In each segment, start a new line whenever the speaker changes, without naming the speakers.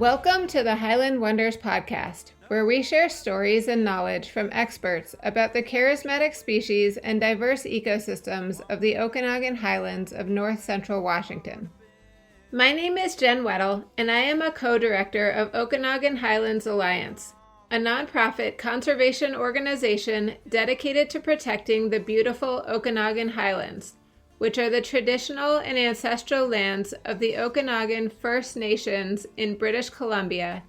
Welcome to the Highland Wonders podcast, where we share stories and knowledge from experts about the charismatic species and diverse ecosystems of the Okanagan Highlands of north central Washington. My name is Jen Weddle, and I am a co-director of Okanagan Highlands Alliance, a nonprofit conservation organization dedicated to protecting the beautiful Okanagan Highlands, which are the traditional and ancestral lands of the Okanagan First Nations in British Columbia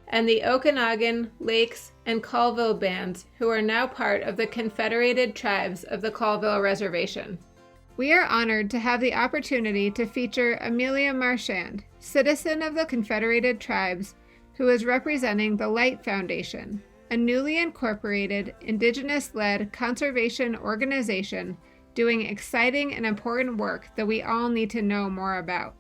and the Okanagan, Lakes, and Colville bands, who are now part of the Confederated Tribes of the Colville Reservation. We are honored to have the opportunity to feature Amelia Marchand, citizen of the Confederated Tribes, who is representing the L.I.G.H.T Foundation, a newly incorporated, indigenous-led conservation organization doing exciting and important work that we all need to know more about.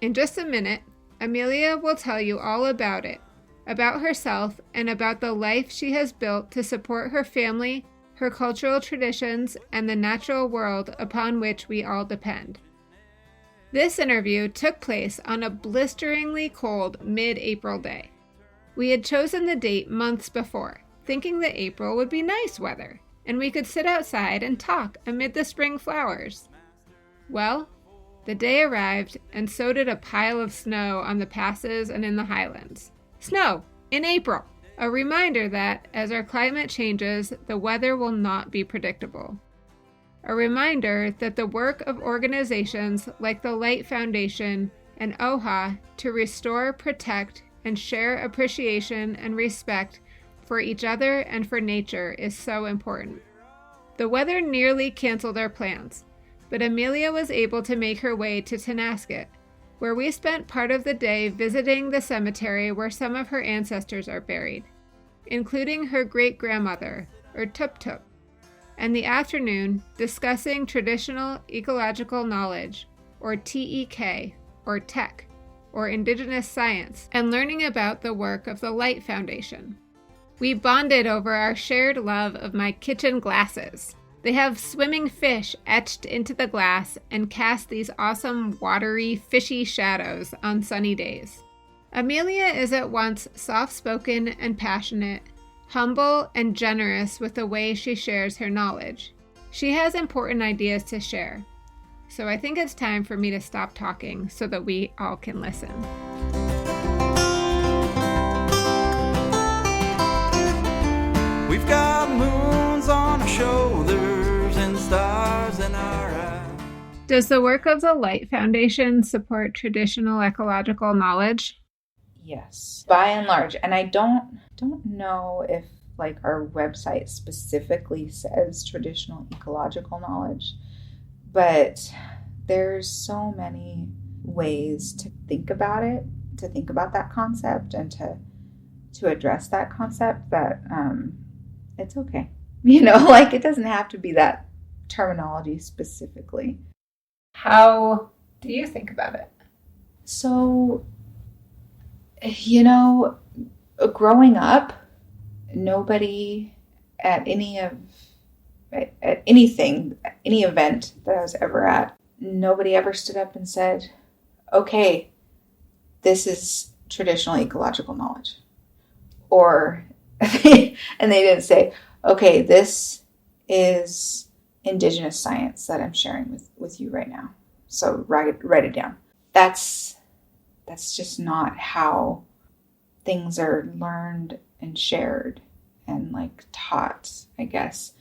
In just a minute, Amelia will tell you all about it, about herself, and about the life she has built to support her family, her cultural traditions, and the natural world upon which we all depend. This interview took place on a blisteringly cold mid-April day. We had chosen the date months before, thinking that April would be nice weather, and we could sit outside and talk amid the spring flowers. Well, the day arrived, and so did a pile of snow on the passes and in the highlands. Snow in April! A reminder that, as our climate changes, the weather will not be predictable. A reminder that the work of organizations like the L.I.G.H.T Foundation and OHA to restore, protect, and share appreciation and respect for each other and for nature is so important. The weather nearly canceled our plans, but Amelia was able to make her way to Tonasket, where we spent part of the day visiting the cemetery where some of her ancestors are buried, including her great-grandmother, or Tup Tup, and the afternoon discussing traditional ecological knowledge, or TEK, or TEK, or indigenous science, and learning about the work of the L.I.G.H.T Foundation. We bonded over our shared love of my kitchen glasses. They have swimming fish etched into the glass and cast these awesome watery, fishy shadows on sunny days. Amelia is at once soft-spoken and passionate, humble and generous with the way she shares her knowledge. She has important ideas to share, so I think it's time for me to stop talking so that we all can listen.
We've got moons on our shoulders and stars in our eyes.
Does the work of the L.I.G.H.T Foundation support traditional ecological knowledge?
Yes, by and large. And I don't know if our website specifically says traditional ecological knowledge, but there's so many ways to think about it, to think about that concept and to address that concept that it's okay. It doesn't have to be that terminology specifically.
How do you think about it?
So, growing up, nobody at any event that I was ever at, nobody ever stood up and said, okay, this is traditional ecological knowledge. And they didn't say, okay, this is indigenous science that I'm sharing with you right now. So write it down. That's just not how things are learned and shared and taught, I guess.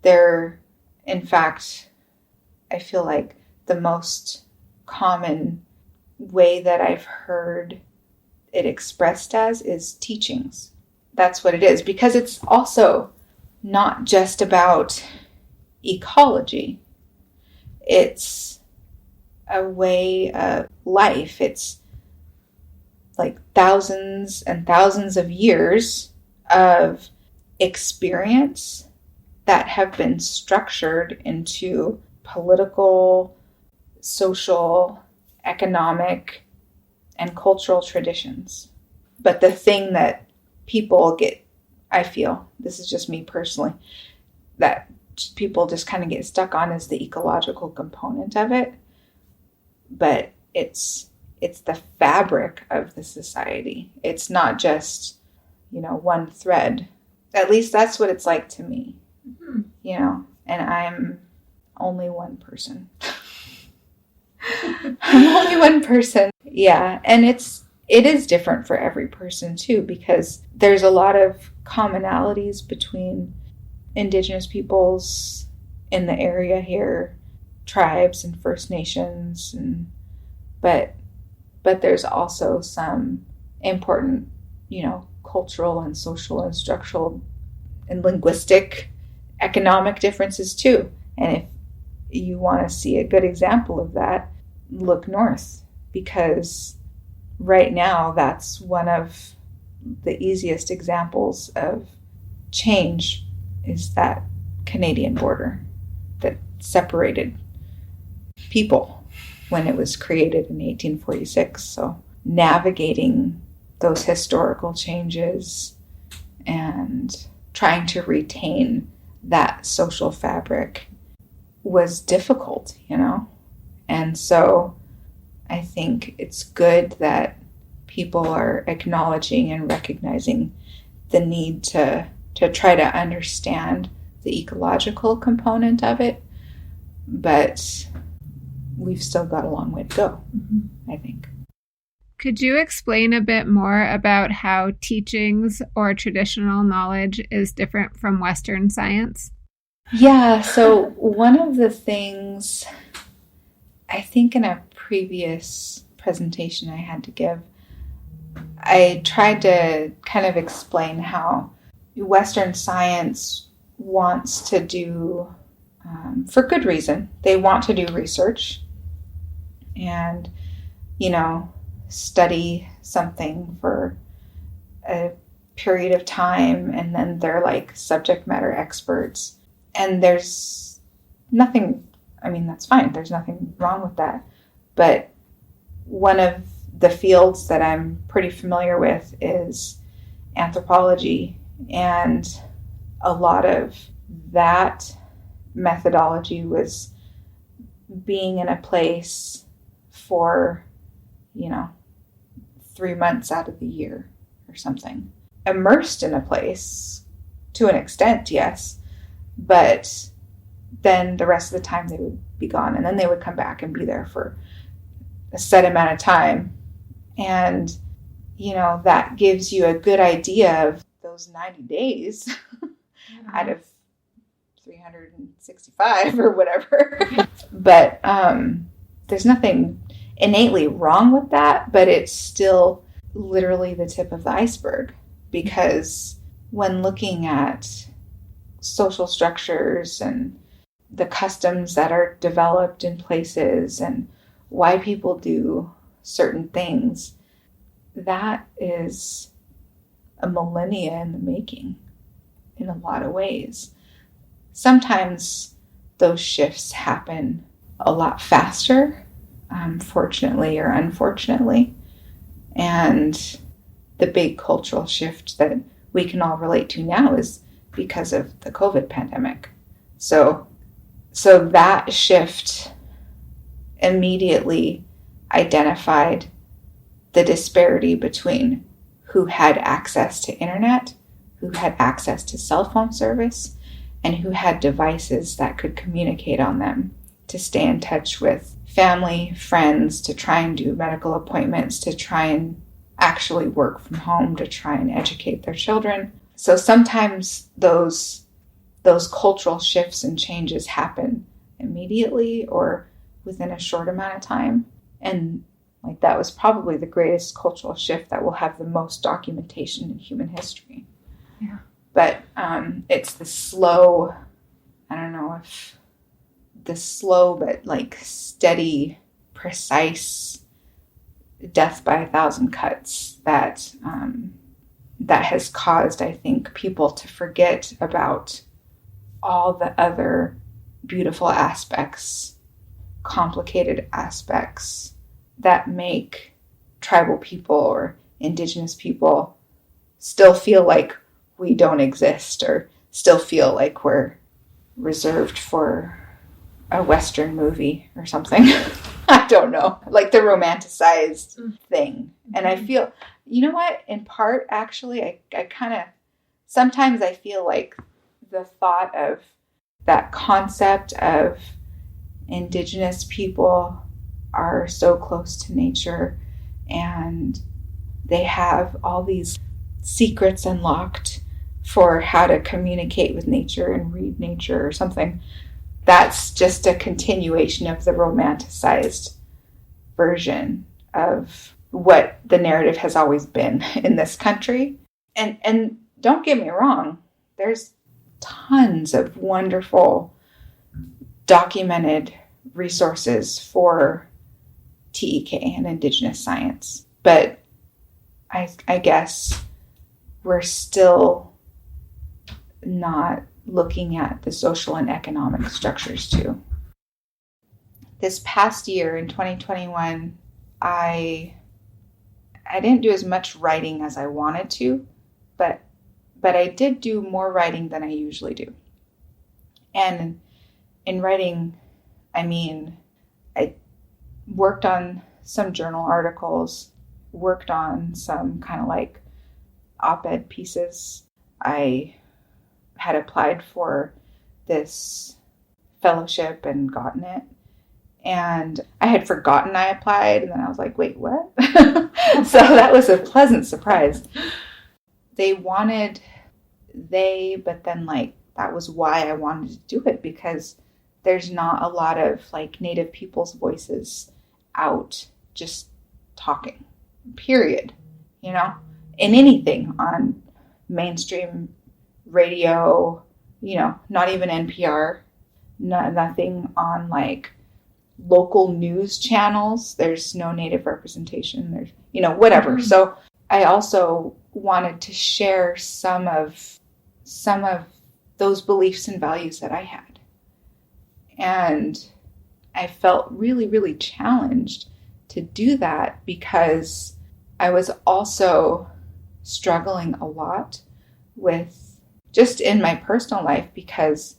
In fact, I feel like the most common way that I've heard it expressed as is teachings. That's what it is, because it's also not just about ecology. It's a way of life. It's thousands and thousands of years of experience that have been structured into political, social, economic, and cultural traditions. But the thing that people get, I feel, this is just me personally, that people just kind of get stuck on is the ecological component of it. But it's it's the fabric of the society. It's not just, one thread. At least that's what it's like to me, and I'm only one person. I'm only one person. Yeah. And it is different for every person too, because there's a lot of commonalities between indigenous peoples in the area here, tribes and First Nations, but there's also some important, cultural and social and structural and linguistic, economic differences too. And if you want to see a good example of that, look north, because right now that's one of the easiest examples of change, is that Canadian border that separated people when it was created in 1846. So navigating those historical changes and trying to retain that social fabric was difficult, And so I think it's good that people are acknowledging and recognizing the need to try to understand the ecological component of it, but we've still got a long way to go, I think.
Could you explain a bit more about how teachings or traditional knowledge is different from Western science?
Yeah, so one of the things, I think in a previous presentation I had to give, I tried to kind of explain how Western science wants to do, for good reason, they want to do research and, study something for a period of time, and then they're like subject matter experts. And there's nothing, that's fine. There's nothing wrong with that. But one of the fields that I'm pretty familiar with is anthropology. And a lot of that methodology was being in a place for, 3 months out of the year or something. Immersed in a place to an extent, yes. But then the rest of the time they would be gone, and then they would come back and be there for a set amount of time. And, that gives you a good idea of those 90 days out of 365 or whatever. But there's nothing innately wrong with that, but it's still literally the tip of the iceberg, because when looking at social structures and the customs that are developed in places and why people do certain things, that is a millennia in the making in a lot of ways. Sometimes those shifts happen a lot faster, fortunately or unfortunately. And the big cultural shift that we can all relate to now is because of the COVID pandemic. So that shift immediately identified the disparity between who had access to internet, who had access to cell phone service, and who had devices that could communicate on them to stay in touch with family, friends, to try and do medical appointments, to try and actually work from home, to try and educate their children. So sometimes those cultural shifts and changes happen immediately or within a short amount of time. And that was probably the greatest cultural shift that will have the most documentation in human history.
Yeah.
But it's the slow, I don't know if the slow but steady, precise death by 1,000 cuts that has caused, I think, people to forget about all the other beautiful aspects, complicated aspects that make tribal people or indigenous people still feel like we don't exist, or still feel like we're reserved for a Western movie or something. I don't know, like the romanticized thing. And I feel, you know what, in part, actually, I kind of, sometimes I feel like the thought of that concept of indigenous people are so close to nature and they have all these secrets unlocked for how to communicate with nature and read nature or something. That's just a continuation of the romanticized version of what the narrative has always been in this country. And don't get me wrong, there's tons of wonderful documented resources for TEK and indigenous science. But I guess we're still not looking at the social and economic structures too. This past year in 2021, I didn't do as much writing as I wanted to, but I did do more writing than I usually do. And in writing, I mean, I worked on some journal articles, worked on some kind of like op-ed pieces. I had applied for this fellowship and gotten it. And I had forgotten I applied, and then I was like, wait, what? So that was a pleasant surprise. But then like, that was why I wanted to do it, because there's not a lot of like Native people's voices out just talking, period, you know, in anything on mainstream radio, you know, not even NPR, nothing on like local news channels. There's no Native representation. There's, you know, whatever. Mm-hmm. So I also wanted to share some of those beliefs and values that I had. And I felt really, really challenged to do that because I was also struggling a lot with just in my personal life, because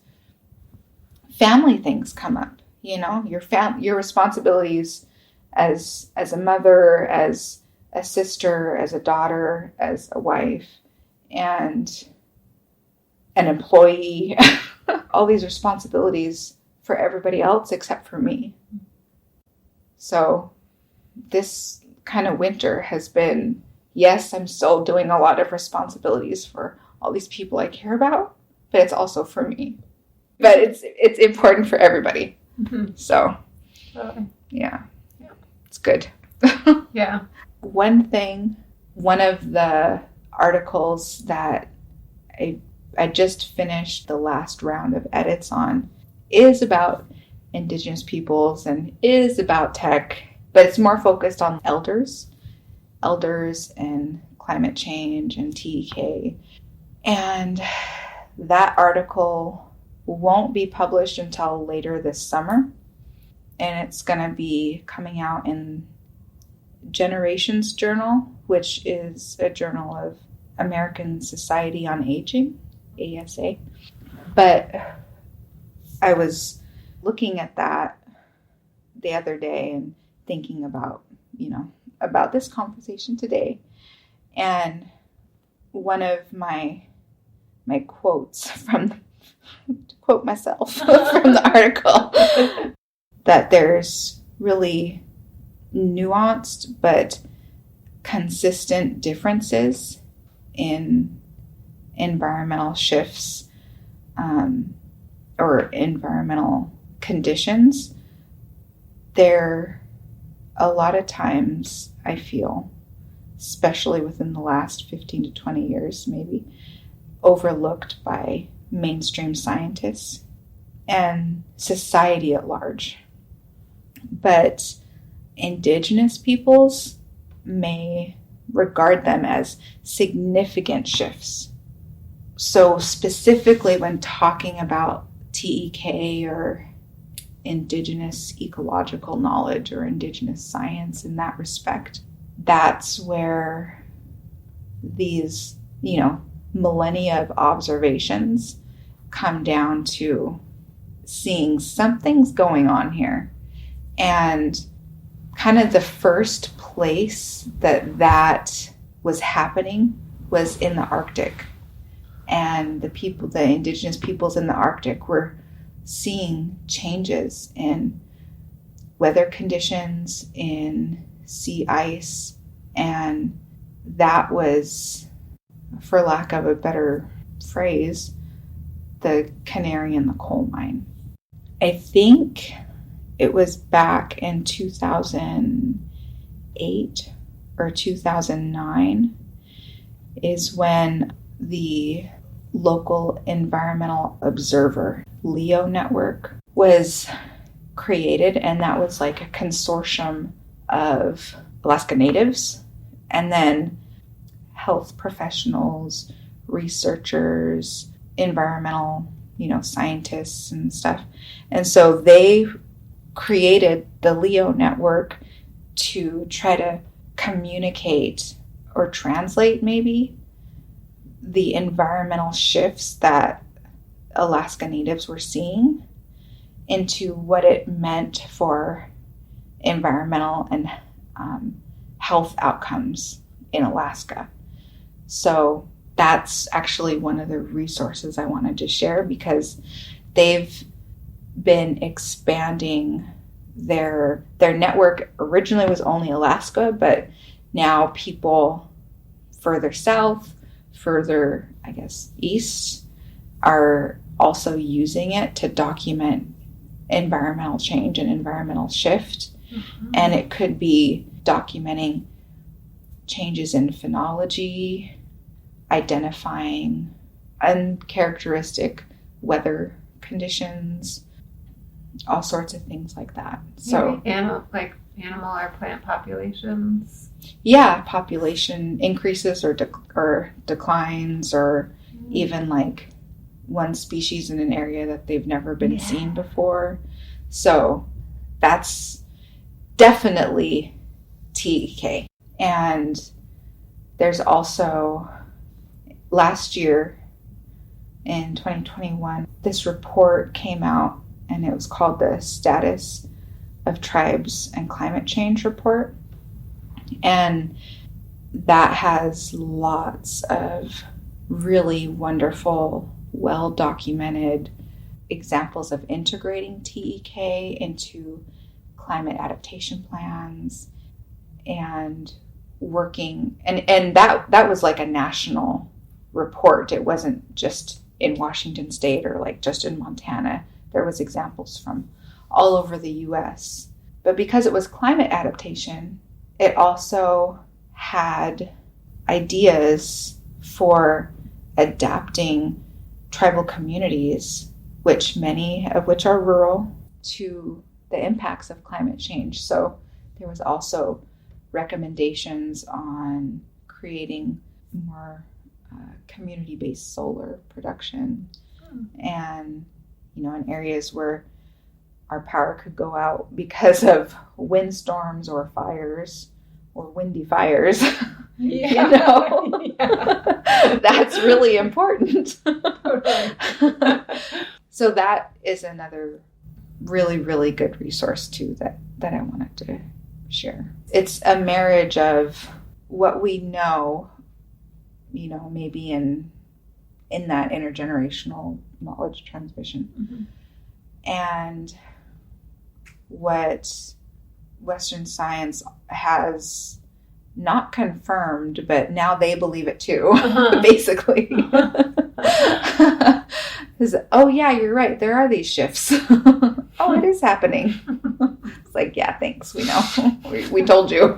family things come up. You know, your responsibilities as a mother, as a sister, as a daughter, as a wife, and an employee, all these responsibilities for everybody else except for me. So this kind of winter has been, yes, I'm still doing a lot of responsibilities for all these people I care about, but it's also for me. But it's important for everybody. Mm-hmm. So, yeah, it's good.
Yeah.
One of the articles that I just finished the last round of edits on is about indigenous peoples and is about tech, but it's more focused on elders and climate change and TEK. And that article won't be published until later this summer. And it's going to be coming out in Generations Journal, which is a journal of American Society on Aging, ASA. But I was looking at that the other day and thinking about, about this conversation today. And one of my quotes to quote myself from the article, that there's really nuanced but consistent differences in environmental shifts or environmental conditions. They're a lot of times, I feel, especially within the last 15 to 20 years, maybe, overlooked by mainstream scientists and society at large. But indigenous peoples may regard them as significant shifts. So specifically when talking about TEK or indigenous ecological knowledge or indigenous science in that respect, that's where these, millennia of observations come down to seeing something's going on here. And kind of the first place that was happening was in the Arctic. And the indigenous peoples in the Arctic were seeing changes in weather conditions, in sea ice, and that was, for lack of a better phrase, the canary in the coal mine. I think it was back in 2008 or 2009 is when the local environmental observer LEO network was created, and that was like a consortium of Alaska Natives and then health professionals, researchers, environmental, scientists and stuff. And so they created the LEO network to try to communicate or translate maybe the environmental shifts that Alaska Natives were seeing into what it meant for environmental and health outcomes in Alaska. So that's actually one of the resources I wanted to share, because they've been expanding their network. Originally was only Alaska, but now people further south, further, I guess, east are also using it to document environmental change and environmental shift. Mm-hmm. And it could be documenting changes in phenology, identifying uncharacteristic weather conditions, all sorts of things like that. So
animal or plant populations.
Yeah, population increases or declines, or even like one species in an area that they've never been seen before. So that's definitely TEK. And there's also, last year in 2021, this report came out, and it was called the Status of Tribes and Climate Change Report. And that has lots of really wonderful, well-documented examples of integrating TEK into climate adaptation plans and working. And that was like a national report. It wasn't just in Washington State or like just in Montana. There was examples from all over the U.S. But because it was climate adaptation, it also had ideas for adapting tribal communities, which many of which are rural, to the impacts of climate change. So there was also recommendations on creating more community-based solar production, and in areas where our power could go out because of windstorms or fires or windy fires. That's really important. So that is another really, really good resource too that I wanted to share. It's a marriage of what we know, maybe in that intergenerational knowledge transmission, mm-hmm. and what Western science has not confirmed, but now they believe it too, basically. Oh yeah, you're right. There are these shifts. Oh, it is happening. It's like, yeah, thanks. We know. we told you.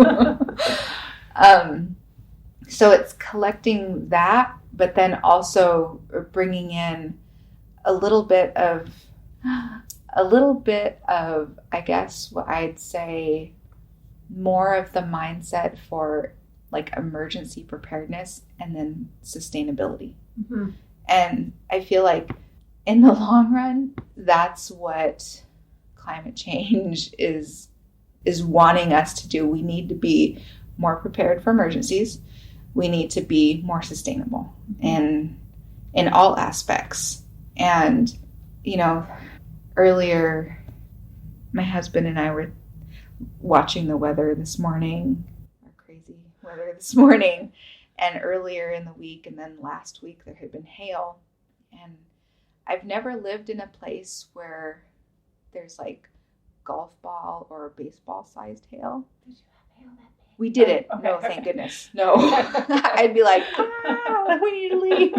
So it's collecting that, but then also bringing in a little bit of, I guess what I'd say, more of the mindset for like emergency preparedness and then sustainability. Mm-hmm. And I feel like in the long run, that's what climate change is wanting us to do. We need to be more prepared for emergencies. We need to be more sustainable in all aspects. And, earlier, my husband and I were watching the weather this morning, our crazy weather this morning, and earlier in the week, and then last week there had been hail. And I've never lived in a place where there's like golf ball or baseball sized hail. Did you have hail that big? We didn't. Okay. No, thank goodness. No. I'd be like, we need to leave.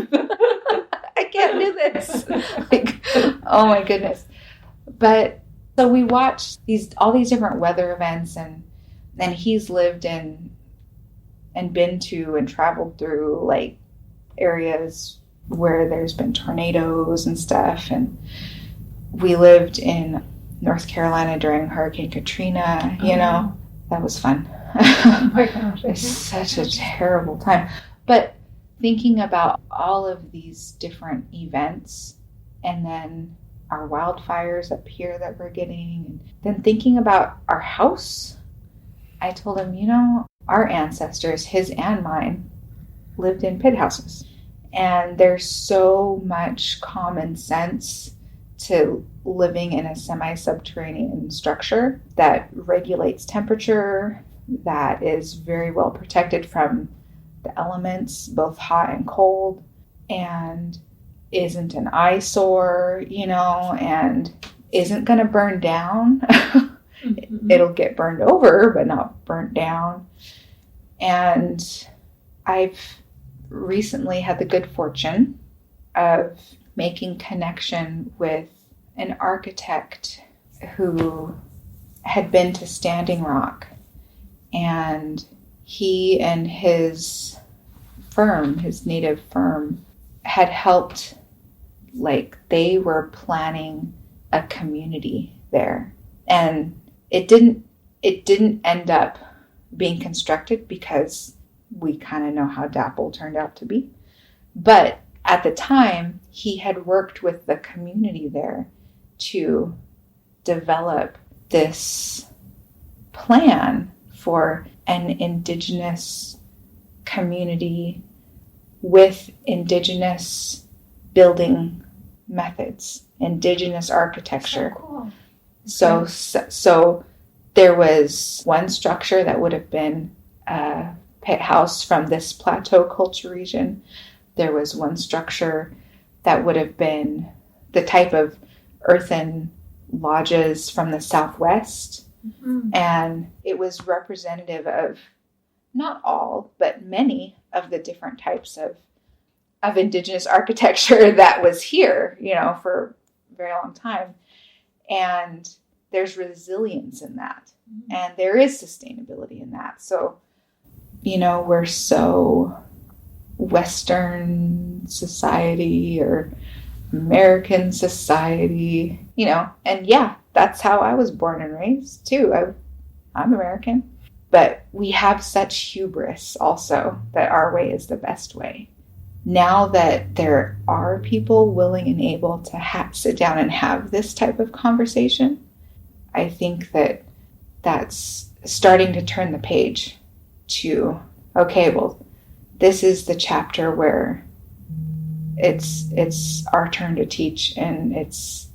I can't do this. Like, oh my goodness. But so we watched all these different weather events, and he's lived in and been to and traveled through like areas where there's been tornadoes and stuff. And we lived in North Carolina during Hurricane Katrina, you know. That was fun. Oh my gosh. It's such a terrible time. But thinking about all of these different events, and then our wildfires up here that we're getting, and then thinking about our house, I told him, you know, our ancestors, his and mine, lived in pit houses. And there's so much common sense to living in a semi-subterranean structure that regulates temperature, that is very well protected from the elements, both hot and cold, and isn't an eyesore, you know, and isn't going to burn down. Mm-hmm. It'll get burned over, but not burnt down. And I've recently had the good fortune of making connection with an architect who had been to Standing Rock, and he and his firm, his native firm, had helped, like they were planning a community there. And it didn't end up being constructed because we kind of know how DAPL turned out to be. But at the time, he had worked with the community there to develop this plan for an indigenous community with indigenous building methods, indigenous architecture. So cool. So there was one structure that would have been a pit house from this plateau culture region. There was one structure that would have been the type of earthen lodges from the Southwest. Mm-hmm. And it was representative of not all, but many of the different types of indigenous architecture that was here, you know, for a very long time. And there's resilience in that. Mm-hmm. And there is sustainability in that. So, you know, we're so Western society or American society, you know, and yeah, that's how I was born and raised too. I'm American, but we have such hubris also that our way is the best way. Now that there are people willing and able to sit down and have this type of conversation, I think that that's starting to turn the page to, okay, well, this is the chapter where it's our turn to teach, and it's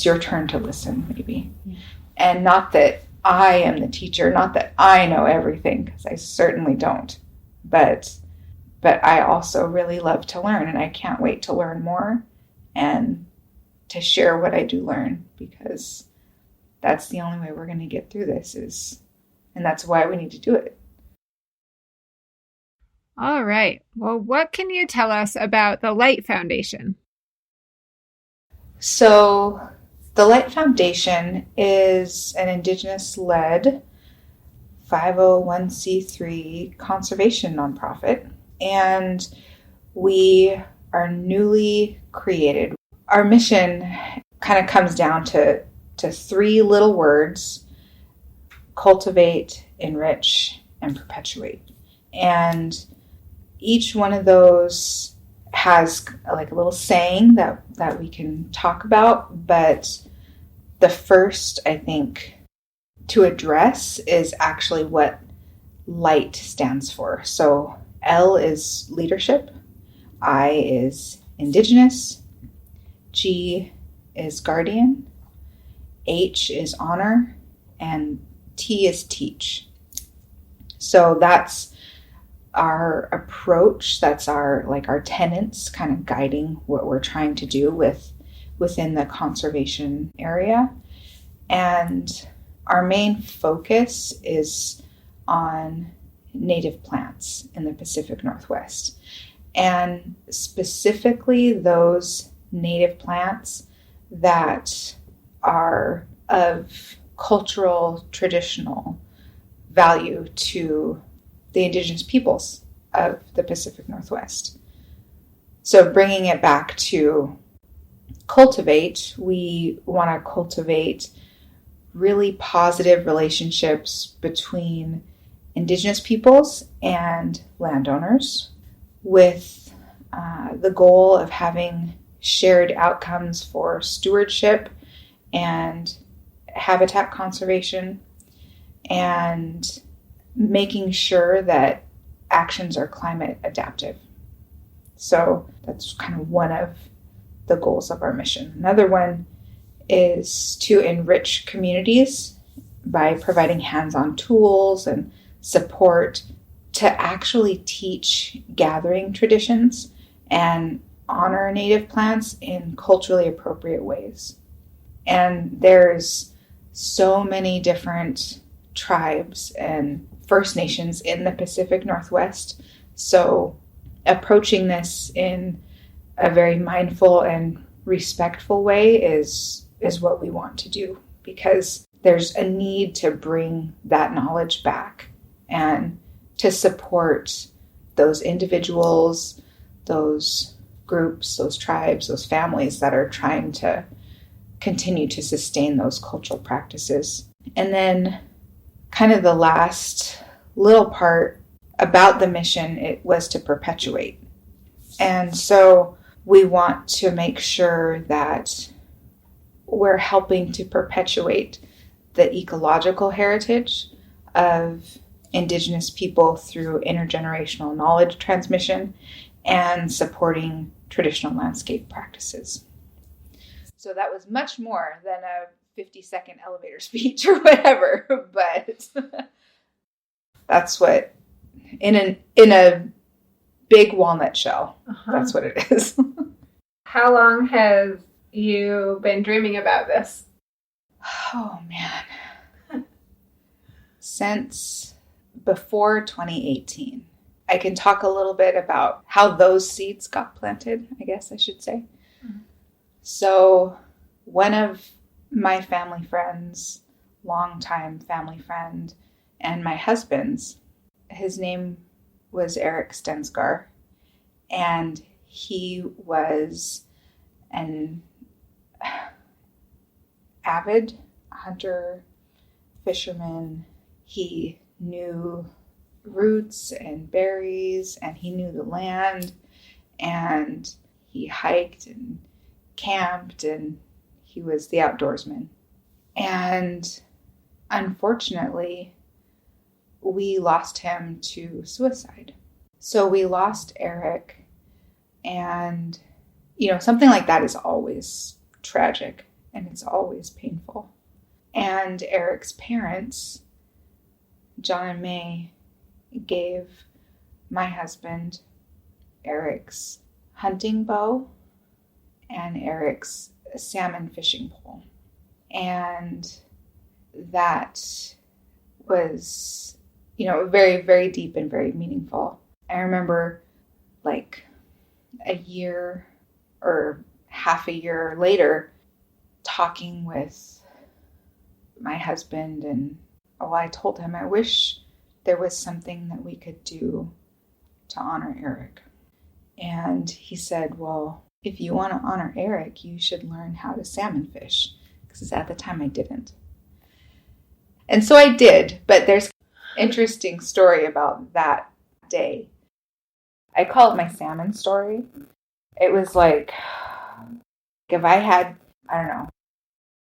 your turn to listen, maybe. Yeah. And not that I am the teacher, not that I know everything, because I certainly don't, but I also really love to learn, and I can't wait to learn more and to share what I do learn, because that's the only way we're going to get through this, and that's why we need to do it.
All right. Well, what can you tell us about the L.I.G.H.T Foundation?
So the L.I.G.H.T Foundation is an indigenous-led 501c3 conservation nonprofit, and we are newly created. Our mission kind of comes down to three little words: cultivate, enrich, and perpetuate. And each one of those has like a little saying that we can talk about, but the first, I think, to address is actually what L.I.G.H.T stands for. So L is leadership, I is indigenous, G is guardian, H is honor, and T is teach. So that's our approach. That's our tenets kind of guiding what we're trying to do within the conservation area. And our main focus is on native plants in the Pacific Northwest. And specifically those native plants that are of cultural, traditional value to the indigenous peoples of the Pacific Northwest. So bringing it back to cultivate, we want to cultivate really positive relationships between indigenous peoples and landowners with the goal of having shared outcomes for stewardship and habitat conservation, and making sure that actions are climate adaptive. So that's kind of one of the goals of our mission. Another one is to enrich communities by providing hands-on tools and support to actually teach gathering traditions and honor native plants in culturally appropriate ways. And there's so many different tribes and First Nations in the Pacific Northwest. So approaching this in a very mindful and respectful way is what we want to do, because there's a need to bring that knowledge back and to support those individuals, those groups, those tribes, those families that are trying to continue to sustain those cultural practices. And then kind of the last little part about the mission, it was to perpetuate. And so we want to make sure that we're helping to perpetuate the ecological heritage of indigenous people through intergenerational knowledge transmission and supporting traditional landscape practices. So that was much more than a 50-second elevator speech or whatever, but that's what, in a big walnut shell, that's what it is.
How long has you been dreaming about this?
Oh, man. Since before 2018. I can talk a little bit about how those seeds got planted, I guess I should say. Mm-hmm. So one of my family friends, longtime family friend, and my husband's, his name was Eric Stensgar, and he was an avid hunter, fisherman. He knew roots and berries, and he knew the land, and he hiked and camped, and he was the outdoorsman. And unfortunately, we lost him to suicide. So we lost Eric, and something like that is always tragic, and it's always painful. And Eric's parents, John and May, gave my husband Eric's hunting bow and Eric's salmon fishing pole. And that was, very, very deep and very meaningful. I remember like a year or half a year later talking with my husband, and I told him I wish there was something that we could do to honor Eric. And he said, well, if you want to honor Eric, you should learn how to salmon fish, because at the time I didn't. And so I did, but there's an interesting story about that day. I call it my salmon story. It was like, if I had,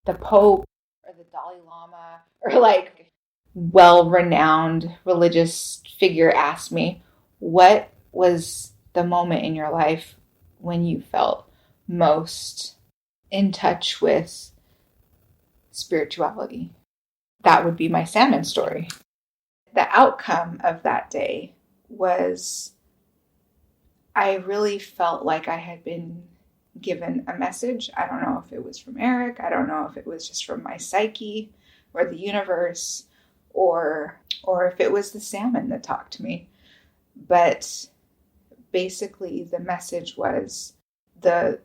the Pope or the Dalai Lama or like well-renowned religious figure asked me, what was the moment in your life when you felt most in touch with spirituality? that would be my salmon story. The outcome of that day was I really felt like I had been given a message. I don't know if it was from Eric. I don't know if it was just from my psyche or the universe, or if it was the salmon that talked to me. But basically the message was, the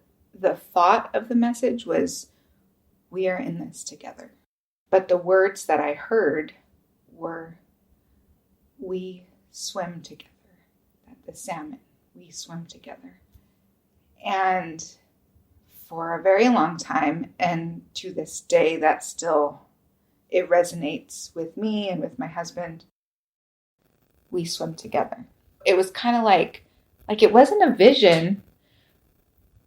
thought of the message was, we are in this together. But the words that I heard were, we swim together. The salmon, we swim together. And for a very long time, and to this day, that still, it resonates with me and with my husband. We swim together. It was kind of like it wasn't a vision,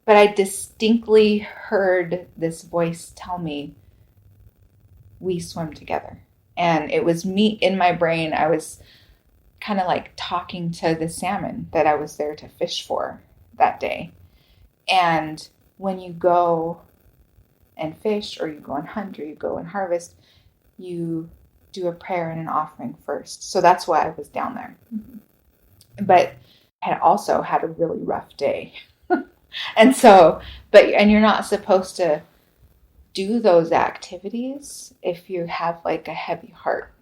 but I distinctly heard this voice tell me, we swim together. And it was me in my brain. I was kind of like talking to the salmon that I was there to fish for that day. And when you go and fish, or you go and hunt, or you go and harvest, you do a prayer and an offering first. So that's why I was down there. Mm-hmm. But I had also had a really rough day. And you're not supposed to do those activities if you have like a heavy heart.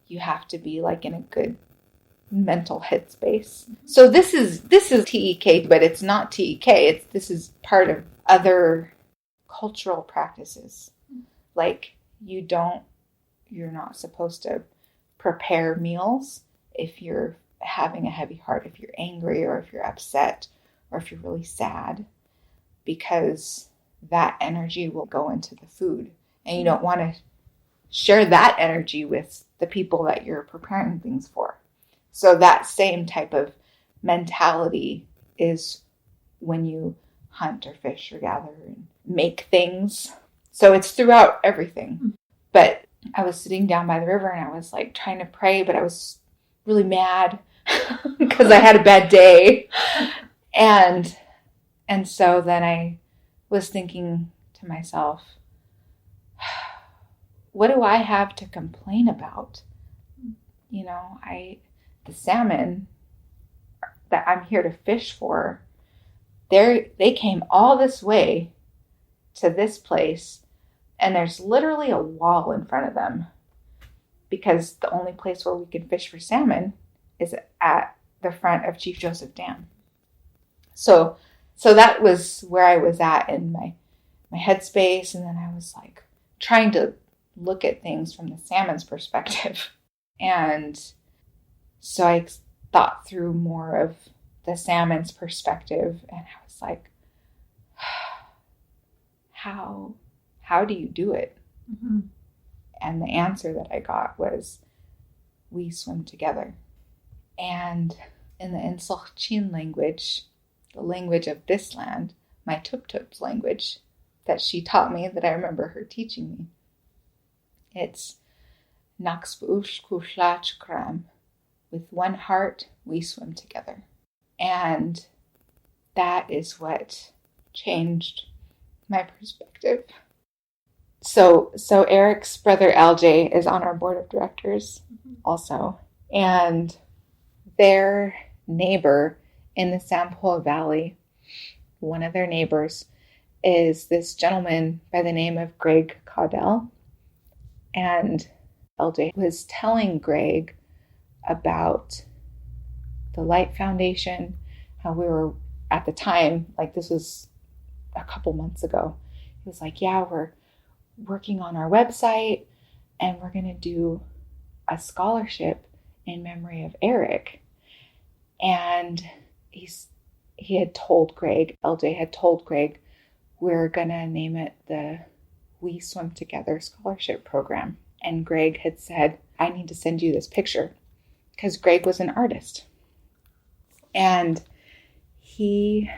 You have to be like in a good mental headspace. So this is TEK, but it's not TEK. This is part of other cultural practices. Like you're not supposed to prepare meals if you're having a heavy heart, if you're angry, or if you're upset, or if you're really sad, because that energy will go into the food. And you don't want to share that energy with the people that you're preparing things for. So that same type of mentality is when you hunt or fish or gather and make things. So it's throughout everything. But I was sitting down by the river and I was like trying to pray, but I was really mad because I had a bad day. And so then I was thinking to myself, what do I have to complain about? You know, the salmon that I'm here to fish for, they came all this way to this place, and there's literally a wall in front of them, because the only place where we can fish for salmon is at the front of Chief Joseph Dam. So that was where I was at in my headspace, and then I was like trying to look at things from the salmon's perspective. And so I thought through more of the salmon's perspective, and I was like, how do you do it? Mm-hmm. And the answer that I got was, we swim together. And in the L.I.G.H.T language, the language of this land, my Tuptup's language that she taught me, that I remember her teaching me, it's Naxvushkushlachkram. With one heart, we swim together. And that is what changed my perspective. So Eric's brother LJ is on our board of directors also. And their neighbor in the Sampoa Valley, one of their neighbors, is this gentleman by the name of Greg Caudell. And LJ was telling Greg about the L.I.G.H.T Foundation, how we were at the time, like this was a couple months ago. He was like, yeah, we're working on our website and we're going to do a scholarship in memory of Eric. And he had told Greg, LJ had told Greg, we're going to name it the We Swim Together Scholarship Program. And Greg had said, I need to send you this picture, because Greg was an artist. And I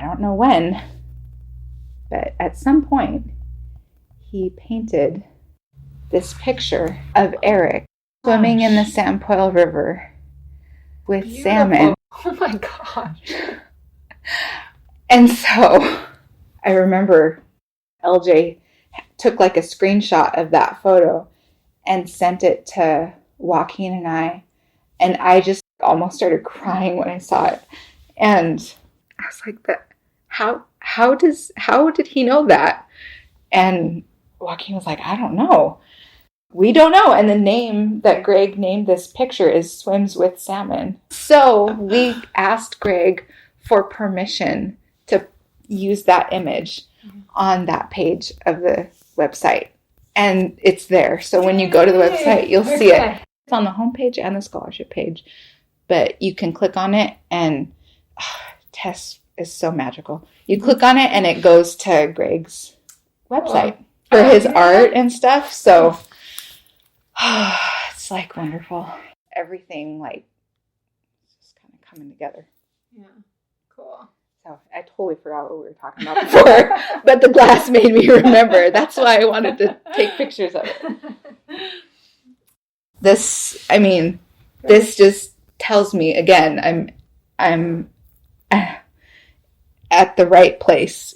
don't know when, but at some point, he painted this picture of Eric swimming in the Sampoil River with
Beautiful.
Salmon.
Oh my gosh.
And so I remember LJ took like a screenshot of that photo and sent it to Joaquin and I just almost started crying when I saw it. And I was like, how did he know that? And Joaquin was like, I don't know. We don't know. And the name that Greg named this picture is Swims with Salmon. So we asked Greg for permission to use that image on that page of the website. And it's there. So when you go to the website, you'll see it. It's on the homepage and the scholarship page. But you can click on it, and Tess is so magical. You click on it and it goes to Greg's website for his art and stuff. So it's like wonderful. Everything like just kind of coming together.
Yeah. Cool.
So I totally forgot what we were talking about before, but the glass made me remember. That's why I wanted to take pictures of it. This just tells me again, I'm at the right place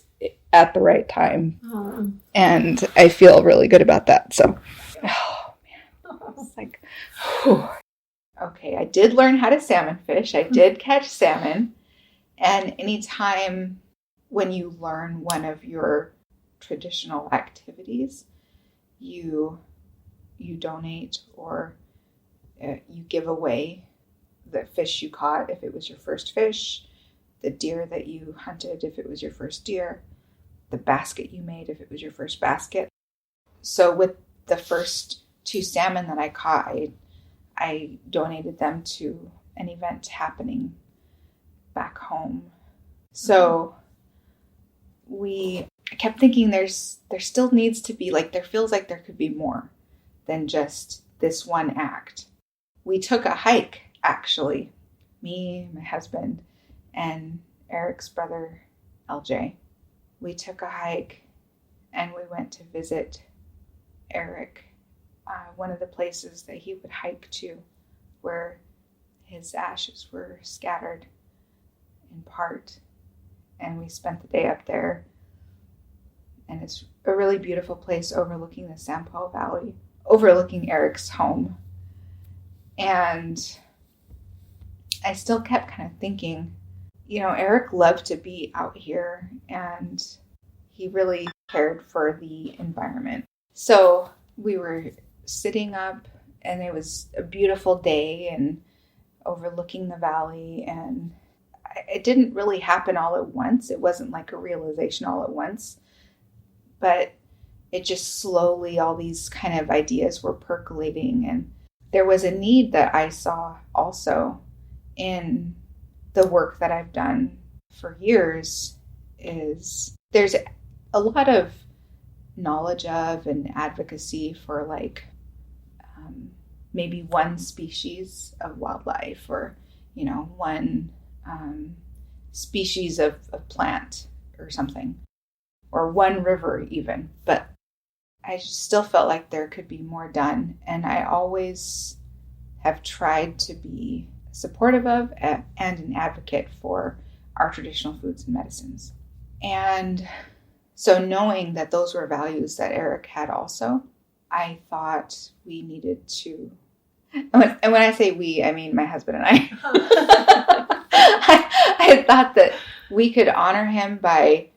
at the right time. And I feel really good about that. So, oh man, it's like, whew. Okay, I did learn how to salmon fish. I did catch salmon. And anytime when you learn one of your traditional activities, you donate or you give away the fish you caught if it was your first fish, the deer that you hunted if it was your first deer, the basket you made if it was your first basket. So with the first 2 salmon that I caught, I donated them to an event happening back home. So I kept thinking there still needs to be, like, there feels like there could be more than just this one act. We took a hike, actually, me, my husband, and Eric's brother, L.J. We took a hike and we went to visit Eric, one of the places that he would hike to where his ashes were scattered in part. And we spent the day up there. And it's a really beautiful place overlooking the San Paul Valley, overlooking Eric's home. And I still kept kind of thinking, Eric loved to be out here and he really cared for the environment. So we were sitting up and it was a beautiful day and overlooking the valley, and it didn't really happen all at once. It wasn't like a realization all at once, but it just slowly, all these kind of ideas were percolating. And there was a need that I saw also in the work that I've done for years. Is there's a lot of knowledge of and advocacy for maybe one species of wildlife or, one species of plant or something, or one river even. But I still felt like there could be more done. And I always have tried to be supportive of and an advocate for our traditional foods and medicines. And so knowing that those were values that Eric had also, I thought we needed to, and when I say we, I mean my husband and I. I thought that we could honor him by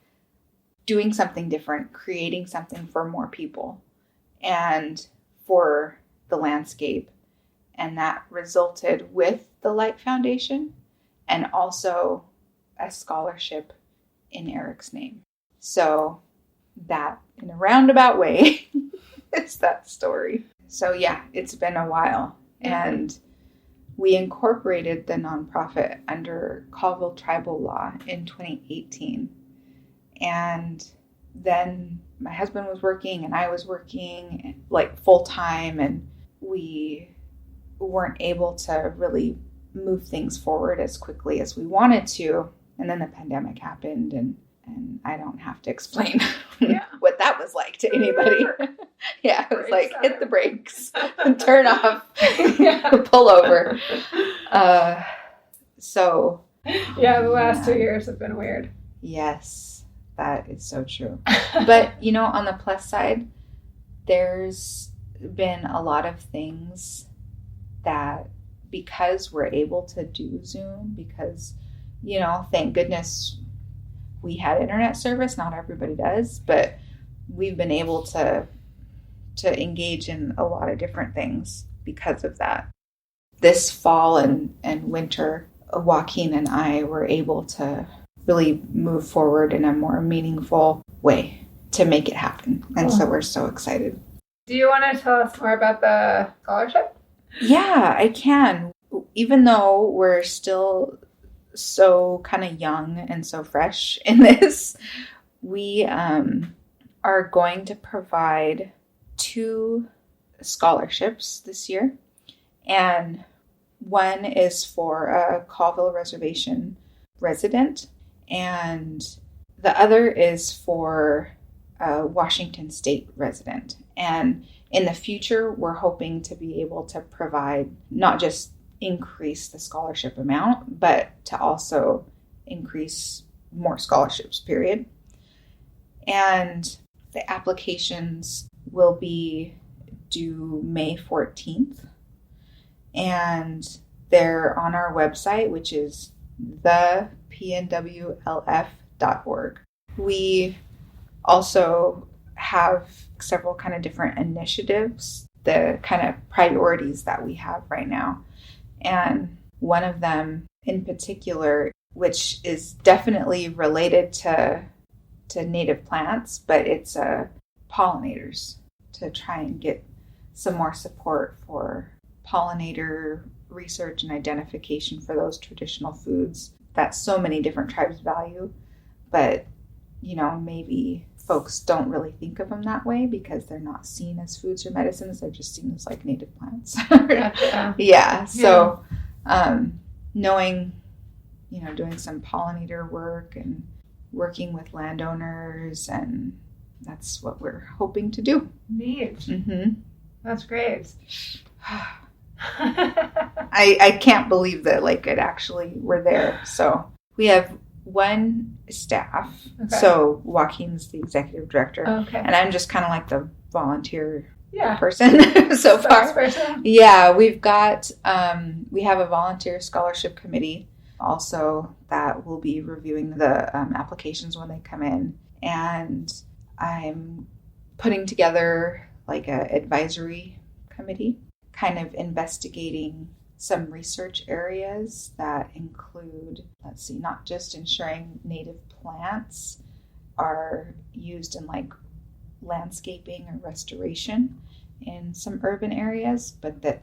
doing something different, creating something for more people and for the landscape. And that resulted with the L.I.G.H.T Foundation and also a scholarship in Eric's name. So that, in a roundabout way, is that story. So yeah, it's been a while. And we incorporated the nonprofit under Colville tribal law in 2018. And then my husband was working and I was working like full time, and we weren't able to really move things forward as quickly as we wanted to. And then the pandemic happened, and I don't have to explain what that was like to anybody. Yeah, it was like, hit the brakes, turn off, pull over. So.
Yeah, the last 2 years have been weird.
Yes. That is so true. But, on the plus side, there's been a lot of things that, because we're able to do Zoom, because, thank goodness we had internet service. Not everybody does, but we've been able to engage in a lot of different things because of that. This fall and winter, Joaquin and I were able to really move forward in a more meaningful way to make it happen. And so we're so excited.
Do you want to tell us more about the scholarship?
Yeah, I can. Even though we're still so kind of young and so fresh in this, we are going to provide 2 scholarships this year. And one is for a Colville Reservation resident, and the other is for a Washington State resident. And in the future, we're hoping to be able to provide, not just increase the scholarship amount, but to also increase more scholarships, period. And the applications will be due May 14th. And they're on our website, which is thepnwlf.org. We also have several kind of different initiatives, the kind of priorities that we have right now. And one of them in particular, which is definitely related to native plants, but it's pollinators, to try and get some more support for pollinator research and identification for those traditional foods that so many different tribes value, but maybe folks don't really think of them that way because they're not seen as foods or medicines. They're just seen as like native plants.
Gotcha.
Yeah. So knowing, doing some pollinator work and working with landowners, and that's what we're hoping to do.
Neat.
Mm-hmm.
That's great.
I can't believe that it actually we're there. So we have 1 staff. Okay. So Joaquin's the executive director.
Okay. And
I'm just kind of like the volunteer
yeah.
person so far.
Person.
Yeah, we've got, we have a volunteer scholarship committee also that will be reviewing the applications when they come in. And I'm putting together like an advisory committee, kind of investigating some research areas that include, not just ensuring native plants are used in like landscaping or restoration in some urban areas, but that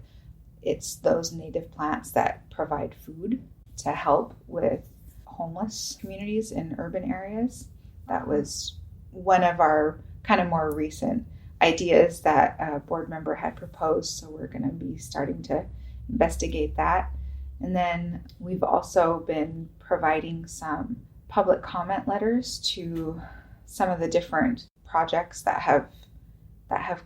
it's those native plants that provide food to help with homeless communities in urban areas. That was one of our kind of more recent ideas that a board member had proposed, so we're going to be starting to investigate that. And then we've also been providing some public comment letters to some of the different projects that have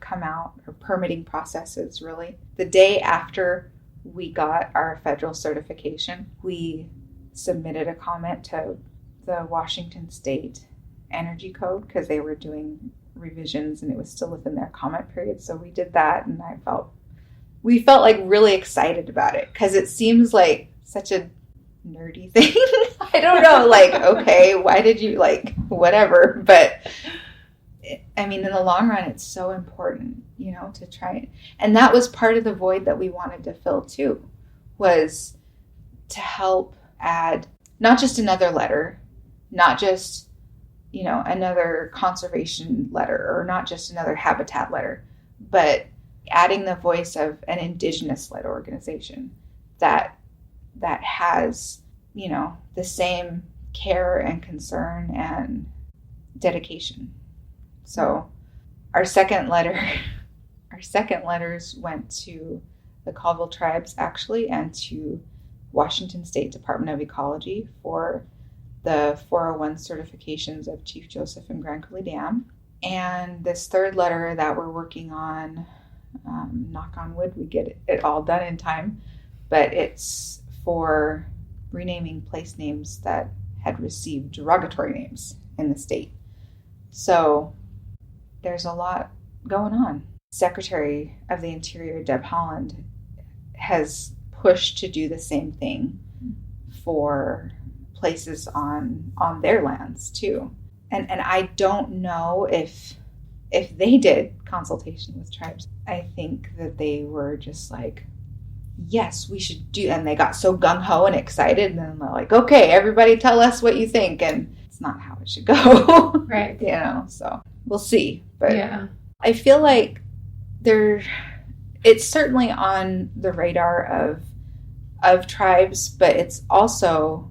come out, or permitting processes really. The day after we got our federal certification, we submitted a comment to the Washington State Energy Code because they were doing revisions and it was still within their comment period. So we did that, and we felt like really excited about it because it seems like such a nerdy thing. I don't know, okay, why did you whatever, but I mean, in the long run, it's so important, to try it. And that was part of the void that we wanted to fill too, was to help add not just another letter, not just, another conservation letter, or not just another habitat letter, but adding the voice of an indigenous-led organization that has, the same care and concern and dedication. So our second letters went to the Colville tribes actually, and to Washington State Department of Ecology for the 401 certifications of Chief Joseph and Grand Coulee Dam. And this third letter that we're working on, knock on wood, we get it all done in time, but it's for renaming place names that had received derogatory names in the state. So there's a lot going on. Secretary of the Interior, Deb Haaland, has pushed to do the same thing for places on their lands too. And I don't know if they did consultation with tribes. I think that they were just like, yes, we should do, and they got so gung-ho and excited, and then they're like, okay, everybody tell us what you think, and it's not how it should go.
Right.
You know, so we'll see. But
yeah.
I feel like it's certainly on the radar of tribes, but it's also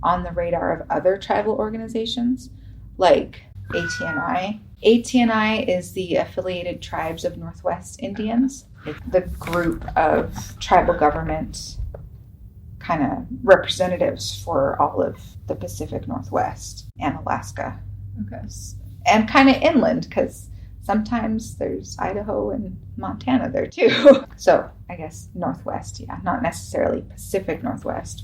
on the radar of other tribal organizations like ATNI. ATNI is the Affiliated Tribes of Northwest Indians. It's the group of tribal government kind of representatives for all of the Pacific Northwest and Alaska.
Okay.
And kind of inland, because sometimes there's Idaho and Montana there too. So I guess Northwest, yeah, not necessarily Pacific Northwest.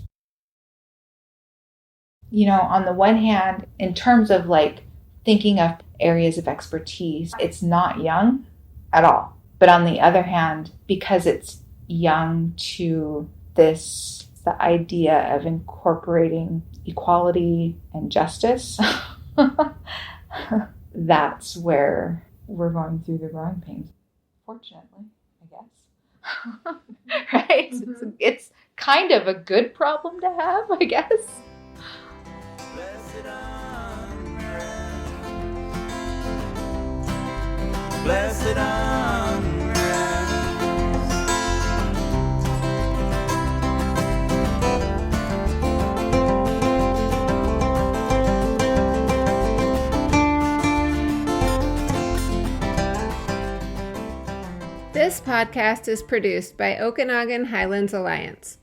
You know, on the one hand, in terms of like thinking of areas of expertise, it's not young at all. But on the other hand, because it's young to this, the idea of incorporating equality and justice, that's where we're going through the growing pains. Fortunately, I guess. Right? Mm-hmm. It's kind of a good problem to have, I guess.
Blessed unrest. Blessed unrest.
This podcast is produced by Okanagan Highlands Alliance.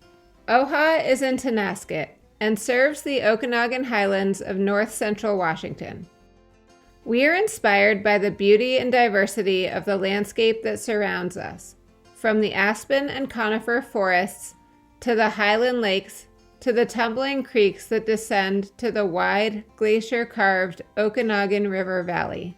OHA is in Tonasket and serves the Okanagan Highlands of north central Washington. We are inspired by the beauty and diversity of the landscape that surrounds us, from the aspen and conifer forests to the highland lakes to the tumbling creeks that descend to the wide, glacier-carved Okanagan River Valley.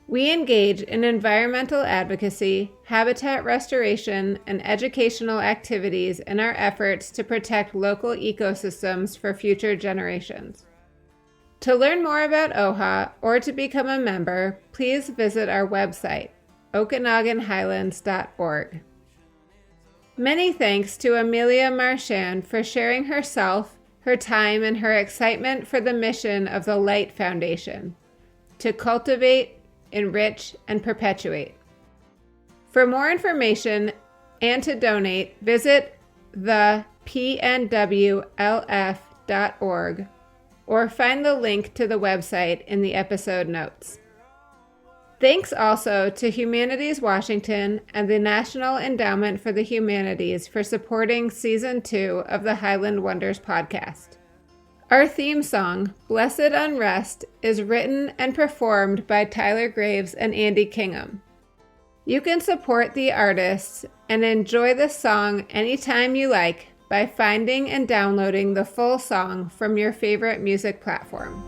We engage in environmental advocacy, habitat restoration, and educational activities in our efforts to protect local ecosystems for future generations. To learn more about OHA or to become a member, please visit our website, okanaganhighlands.org. Many thanks to Amelia Marchand for sharing herself, her time, and her excitement for the mission of the L.I.G.H.T Foundation, to cultivate, enrich, and perpetuate. For more information and to donate, visit the pnwlf.org or find the link to the website in the episode notes. Thanks also to Humanities Washington and the National Endowment for the Humanities for supporting Season 2 of the Highland Wonders podcast. Our theme song, Blessed Unrest, is written and performed by Tyler Graves and Andy Kingham. You can support the artists and enjoy the song anytime you like by finding and downloading the full song from your favorite music platform.